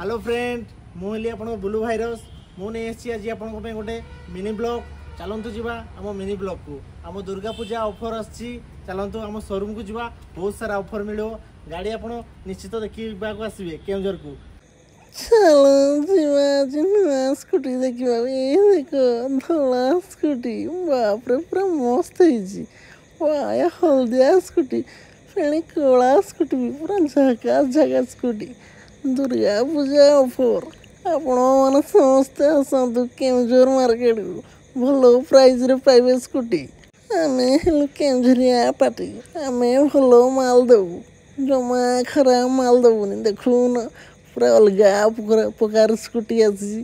Hello friend मुझे आप blue virus मुझे आज आप गोटे मिनी ब्लॉग चलतु जावा आम मिनी ब्लॉग को आम दुर्गा पूजा ऑफर आसी चलतु आम शोरूम को जावा बहुत सारा ऑफर मिलो गाड़ी आप निश्चित देखा आसवे केउझर को चलो जीवा स्कूटी देखा देख धला स्कूटी बाप रे पूरा मस्त है हलदिया स्कूटी फेणी कला स्कूटी भी पूरा झकास झकास स्कूटी दुर्गा पूजा ऑफर आपण मैंने समस्ते आसतु केउझर मार्केट को भल प्राइस रे पाइबे स्कूटी आम हेलु केउझरिया पार्टी आम भल माल देवु जमा खराब माल देवुनि देखुन पूरा अलग प्रकार स्कूटी आसी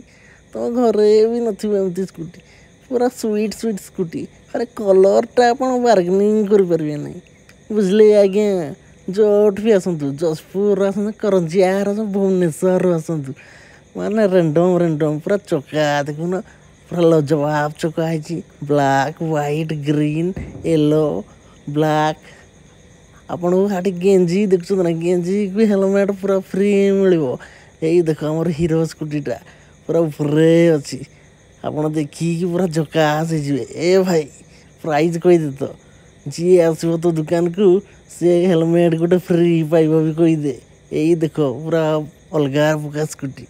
तुम घरे भी नमती स्कूटी पूरा स्वीट स्वीट स्कूटी अरे कलरटा आप बार्गेनिंग करें ना बुझले आज्ञा जोट भी आसतु जजपुर आसतु करंजियार भुवनेश्वर आसतु माने रेंडम पूरा चका देखुन पूरा लजवाब चका है black white green yellow black आपन को हाटी गेंजी देखुन ना गेंजी भी हेलमेट पूरा फ्री मिल देख आम हीरो स्कूटीटा पूरा उपरे अच्छी आपड़ देखिए पूरा झकास ए भाई प्राइज कहीदे तो जी आसो तो दुकान को सी हेलमेट गोटे फ्री पाइब भी कहीदे यही देख पूरा अलग प्रकार स्कूटी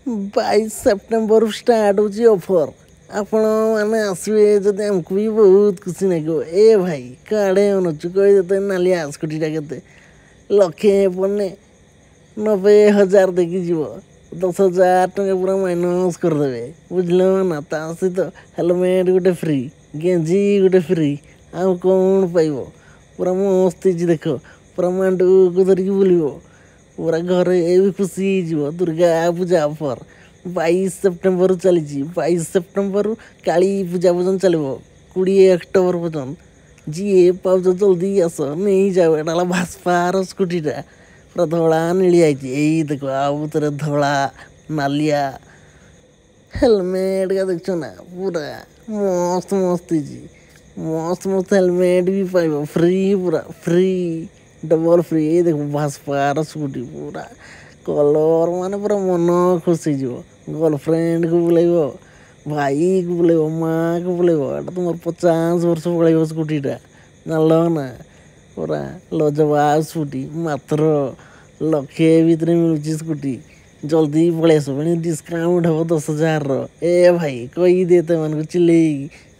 22 सेप्टेम्बर स्टार्ट हो ऑफर आपण मैंने आसवे जब आमको भी बहुत खुशी लगे ए भाई काड़े अनुचु कहीदे नालिया स्कूटीटा के लक्षे पड़ने 90,000 देखी जीव 10,000 टका पूरा माइनस करदे बुझल ना ता सहित हेलमेट गोटे फ्री गेंजी गोटे फ्री आउ कौन पाइब पूरा मस्त देख पूरा मांडू को धरिकी बुल पूरा घर भी खुशी हो दुर्गा पूजा ऑफर 22 सेप्टेम्बर चली 22 सेप्टेम्बर काली पूजा पर्यटन चलो 20 अक्टोबर पर्यटन जी पाउच जल्दी आस नहीं जाओ एटा भास्पार स्कूटीटा पूरा धला नीली आई यही देख आउ थे धला नालिया हेलमेट का देख ना पूरा मस्त मस्त मस्त मस्त हेलमेट भी पाइब फ्री पूरा फ्री डबल फ्री ये देख भास्पार स्कूटी पूरा कलर माने पूरा मन खुश हो गर्लफ्रेंड को बुलेब भाई को बुलेब माँ को बुलेब तुम 50 वर्ष पड़े स्कूटीटा जान ना पूरा लजवाब स्कूटी मात्र लक्षे भितर मिलूँ स्कूटी जल्दी पलि आस डिस्काउंट हम 10,000 ए भाई कही देते मन चिल्ले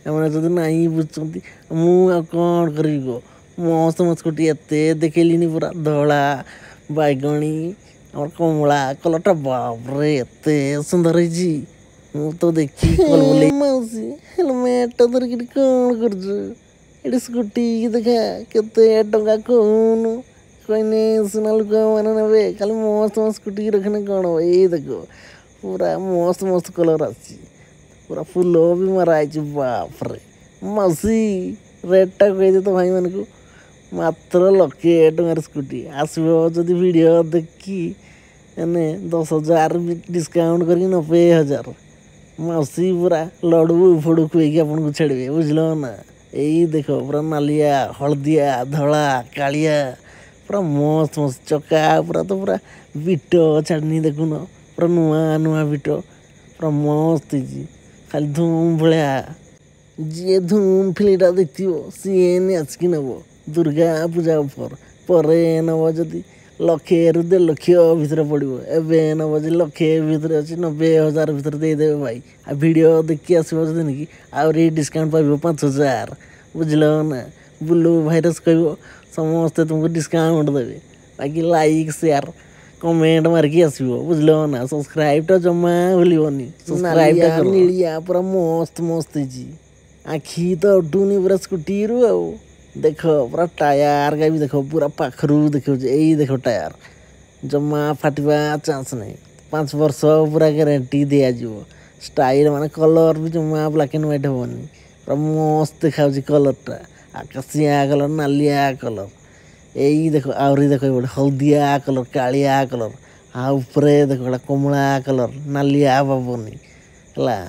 मैंने जब नहीं बुझुंट मुझे कौन करी गो मस्त मस्त स्कूटी एत देखली पूरा धला बैगणी और कमला कलरटा बापरे एत सुंदर है तो देखी मौसी हेलमेट धरिक कौन कर स्कूटी देखा केते टंका कौन कहने सुना लोक मैंने ने खाली मस्त मस्त स्कूटी रखने कौन हो ये देखो पूरा मस्त मस्त कलर आसी पूरा फुल भी मराई बापरे मौसी रेटा कहीदे तो भाई मान को मात्र लक्षे टकर स्कूटी आसो जदि वीडियो देखी मैंने 10,000 डिस्काउंट कर 90,000 मौसी पूरा लड़ू फड़ू खुएक आपन को छेड़े बुझल ना यही देख पूरा नालिया हलदिया धला कालिया पूरा मस्त मस्त चका पूरा तो पूरा बिट छाड़नी देखुन पूरा नुआ नुआ बिट पूरा मस्त खाली धूम भाया जी धूम फिल्मटा देखी सी आसिक नब दुर्गा पूजा ऑफर पर नब जदि लक्षे रु 1.5 लक्ष भितर पड़ो एवं नब जो लक्षे भितर अच्छी 90,000 भितर देदेवे भाई आ वीडियो देखी आसो कि आहरी डिस्काउंट पाइब 5,000 बुझल ना बुलू भाइरस कह समस्ते तुमको डिस्काउंट देवे बाकी लाइक शेयर कमेंट मारिकी आसो बुझल ना सब्सक्राइबटा जमा भूलनी सब्सक्राइब नीलिया पूरा मस्त मस्त आखि तो उठूनी पूरा स्कूटी रू आ देख पूरा टायर का भी देख पूरा पाखरू देख यही देख टायर जमा फाटवा चांस नहीं 5 वर्ष पूरा गारंटी दिज्व स्टाइल माने कलर भी जमा ब्लैक एंड व्हाइट हेनी पूरा मस्त देखा कलरटा आकाशिया कलर नालिया कलर यही देख आहरी देख हलदिया कलर कालिया कलर आउपरे देख कमला कलर नालिया बाबनी है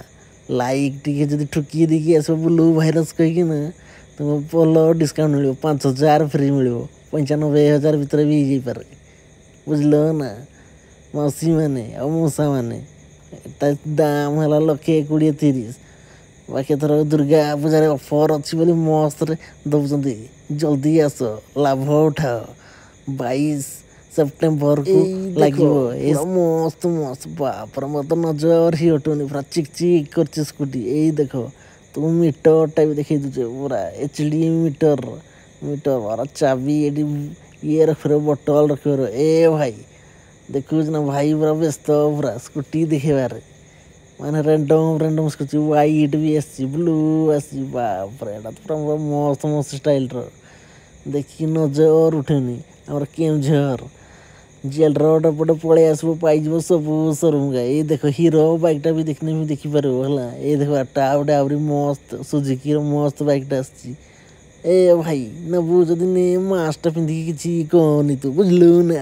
लाइक टी जब ठुकी देखिए आस ब्लू भाइरस कहीकि तुम भल डिस्काउंट मिल 5,000 फ्री मिल 95,000 भितर भी पारे बुझल ना ମାଉସୀ ମାନେ ଆଉ ମଉସା ମାନେ ତା ଦାମ ହେଲା 1,20,30 ବାକି ଏଥର ଦୁର୍ଗା ପୂଜାରେ ଅଫର୍ ଅଛି ବୋଲି ମସ୍ତରେ ଦେଉଛନ୍ତି। ଜଲ୍ଦି ଆସ ଲାଭ ଉଠାଅ। 22 ସେପ୍ଟେମ୍ବରକୁ ଲାଗିବ ମସ୍ତ ମସ୍ତ ବାପରେ ମୋତେ ନଜର ହିଁ ହଟୁନି ପୁରା ଚିକ୍ ଚିକ୍ କରୁଛି ସ୍କୁଟି। ଏଇ ଦେଖ ତୁମ ମିଟରଟା ବି ଦେଖେଇ ଦେଉଛି ପୁରା HD ମିଟର ପୁରା ଚାବି ଏଠି ଇଏ ରଖିବ ବୋଟଲ ରଖିବାର। ଏ ଭାଇ ଦେଖୁଛୁ ନା ଭାଇ ପୁରା ବ୍ୟସ୍ତ ପୁରା ସ୍କୁଟି ଦେଖେଇବାରେ ମାନେ ରେଣ୍ଡମ୍ ସ୍କୁଟି ହ୍ୱାଇଟ୍ ବି ଆସିଛି ବ୍ଲୁ ଆସିଛି ବାପରେ ଏଇଟା ତ ପୁରା ମସ୍ତ ମସ୍ତ ଷ୍ଟାଇଲର ଦେଖିକି ନଜର ଉଠେନି। ଆମର କେଉଁଝର ଜେଲ୍ ରୋଡ଼ ଏପଟେ ପଳେଇ ଆସିବ ପାଇଯିବ ସବୁ ସୋରୁମ୍ ଗା। ଏଇ ଦେଖ ହିରୋ ବାଇକ୍ଟା ବି ଦେଖିପାରିବ ହେଲା। ଏଇ ଦେଖ ଟା ଗୋଟେ ଆହୁରି ମସ୍ତ ସୁଜୁକିର ମସ୍ତ ବାଇକ୍ଟା ଆସିଛି। ଏ ଭାଇ ନେବୁ ଯଦି ନେ ମାସ୍କଟା ପିନ୍ଧିକି କିଛି କହନି ତୁ ବୁଝିଲୁ ନା।